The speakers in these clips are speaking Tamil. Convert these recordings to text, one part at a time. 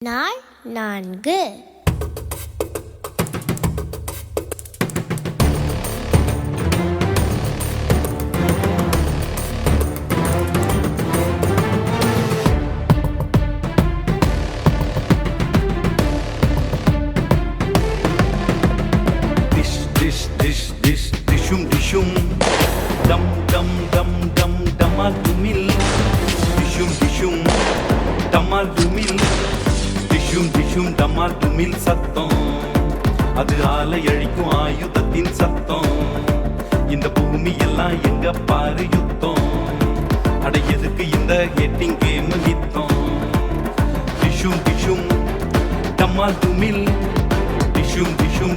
நாள் 4. Dishum dum dum dum dum damadumil dishum damadumil dishum damadumil சத்தம் அது ஆலை அழிக்கும் ஆயுதத்தின் சத்தம் இந்த பூமி எல்லாம் எங்க பாரு யுத்தம் அடையதுக்கு இந்த ஹெட்டிங் கேம் நித்தம் டிஷும் டமால்டுமில் டிஷும்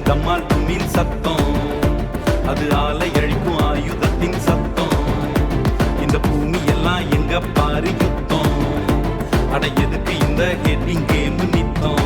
டமால்டுமில் சத்தம் அது ஆலை அழிக்கும் ஆயுதத்தின் சத்தம் இந்த பூமி எல்லாம் எங்க பாரு யுத்தம் அடையதுக்கு இந்த ஹெட்டிங் கேம் நித்தம்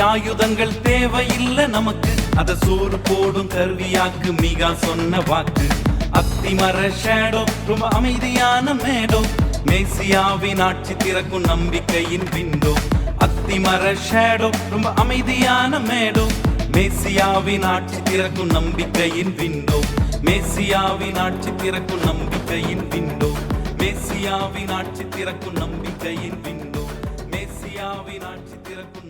ஆயுதங்கள் தேவையில்லை நமக்கு அத சோறு போடும் கருவியாக்கு மிகா சொன்ன வாக்கு அத்திமர ஷேடோ ரொம்ப அமைதியான மேடோ மேசியாவின் ஆட்சி திறக்கும் நம்பிக்கையின் விண்டோ அத்திமர ஷேடோ ரொம்ப அமைதியான மேடோ மேசியாவின் ஆட்சி திறக்கும் நம்பிக்கையின் விண்டோ மேசியாவின் ஆட்சி திறக்கும் நம்பிக்கையின் விண்டோ மேசியாவின் ஆட்சி திறக்கும் நம்பிக்கையின் விண்டோ மேசியாவின் ஆட்சி திறக்கும்